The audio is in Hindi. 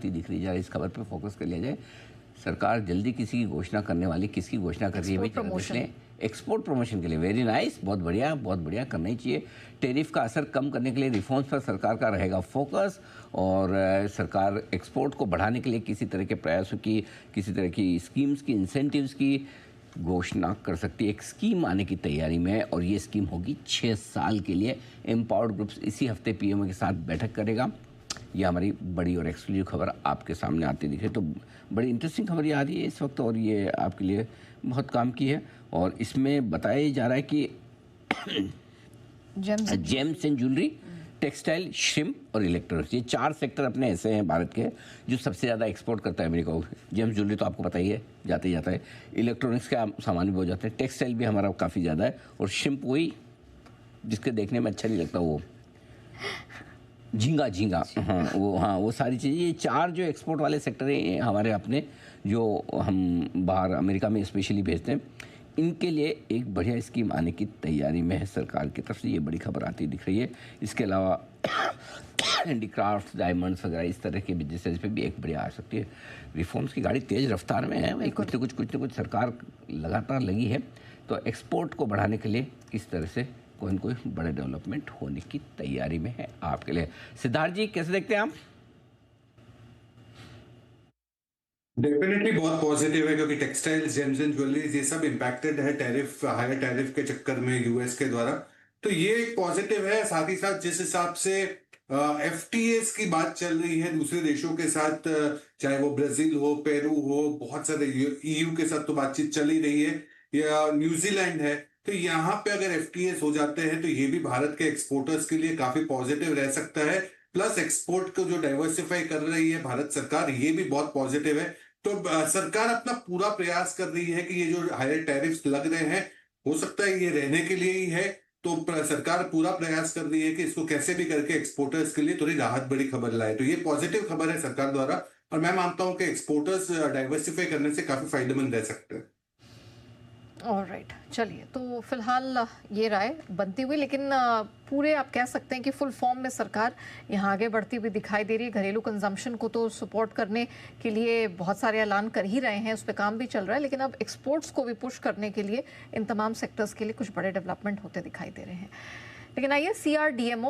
आती दिख रही है। इस खबर पे फोकस कर लिया जाए। सरकार जल्दी किसी की घोषणा करने वाली, किसकी घोषणा कर रही है भाई? एक्सपोर्ट प्रमोशन के लिए वेरी नाइस, बहुत बढ़िया करना ही चाहिए। टेरिफ का असर कम करने के लिए रिफॉर्म्स पर सरकार का रहेगा फोकस, और सरकार एक्सपोर्ट को बढ़ाने के लिए किसी तरह के प्रयासों की, किसी तरह की स्कीम्स की, इंसेंटिव्स की घोषणा कर सकती है। एक स्कीम आने की तैयारी में है और ये स्कीम होगी 6 साल के लिए। एम्पावर्ड ग्रुप्स इसी हफ्ते पीएमओ के साथ बैठक करेगा। ये हमारी बड़ी और एक्सक्लूसिव खबर आपके सामने आती दिखे, तो बड़ी इंटरेस्टिंग खबर ये आ रही है इस वक्त, और ये आपके लिए बहुत काम की है। और इसमें बताया जा रहा है कि James and jewellery, textile, shrimp और इलेक्ट्रॉनिक्स, ये 4 सेक्टर अपने ऐसे हैं भारत के जो सबसे ज़्यादा एक्सपोर्ट करता है अमेरिका को। जेम्स ज्वेलरी तो आपको पता ही है, जाते ही जाता है। इलेक्ट्रॉनिक्स का सामान भी बहुत जाता है। टेक्सटाइल भी हमारा काफ़ी ज़्यादा है। और श्रिम्प वही जिसके देखने में अच्छा नहीं लगता, वो झींगा, वो सारी चीज़ें, ये 4 जो एक्सपोर्ट वाले सेक्टर हैं हमारे अपने, जो हम बाहर अमेरिका में स्पेशली भेजते हैं, इनके लिए एक बढ़िया स्कीम आने की तैयारी में है सरकार की तरफ से। ये बड़ी खबर आती दिख रही है। इसके अलावा हैंडीक्राफ्ट, डायमंड्स वगैरह इस तरह के बिजनेसेस पे भी एक बढ़िया आ सकती है। रिफॉर्म्स की गाड़ी तेज़ रफ्तार में है, कुछ न कुछ सरकार लगातार लगी है। तो एक्सपोर्ट को बढ़ाने के लिए किस तरह से कोई न कोई बड़े डेवलपमेंट होने की तैयारी में है आपके लिए। सिद्धार्थ जी, कैसे देखते हैं आप? डेफिनेटली बहुत पॉजिटिव है, क्योंकि टेक्सटाइल्स, जेम्स एंड ज्वेलरीज ये सब इम्पैक्टेड है हायर टैरिफ के चक्कर में यूएस के द्वारा। तो ये एक पॉजिटिव है। साथ ही साथ जिस हिसाब से एफटीएस की बात चल रही है दूसरे देशों के साथ, चाहे वो ब्राजील हो, पेरू हो, बहुत सारे ईयू के साथ तो बातचीत चल ही रही है, या न्यूजीलैंड है। तो यहाँ पे अगर एफटीएस हो जाते हैं तो ये भी भारत के एक्सपोर्टर्स के लिए काफी पॉजिटिव रह सकता है। प्लस एक्सपोर्ट को जो डाइवर्सिफाई कर रही है भारत सरकार, ये भी बहुत पॉजिटिव है। तो सरकार अपना पूरा प्रयास कर रही है कि ये जो हायर टैरिफ्स लग रहे हैं, हो सकता है ये रहने के लिए ही है। तो सरकार पूरा प्रयास कर रही है कि इसको कैसे भी करके एक्सपोर्टर्स के लिए थोड़ी राहत बड़ी खबर लाए। तो ये पॉजिटिव खबर है सरकार द्वारा, और मैं मानता हूं कि एक्सपोर्टर्स डाइवर्सिफाई करने से काफी फायदेमंद रह सकते हैं। ऑलराइट, चलिए, तो फिलहाल ये राय बनती हुई, लेकिन पूरे आप कह सकते हैं कि फुल फॉर्म में सरकार यहाँ आगे बढ़ती हुई दिखाई दे रही है। घरेलू कंजम्पशन को तो सपोर्ट करने के लिए बहुत सारे ऐलान कर ही रहे हैं, उस पर काम भी चल रहा है, लेकिन अब एक्सपोर्ट्स को भी पुश करने के लिए इन तमाम सेक्टर्स के लिए कुछ बड़े डेवलपमेंट होते दिखाई दे रहे हैं। लेकिन आइए, CRDMO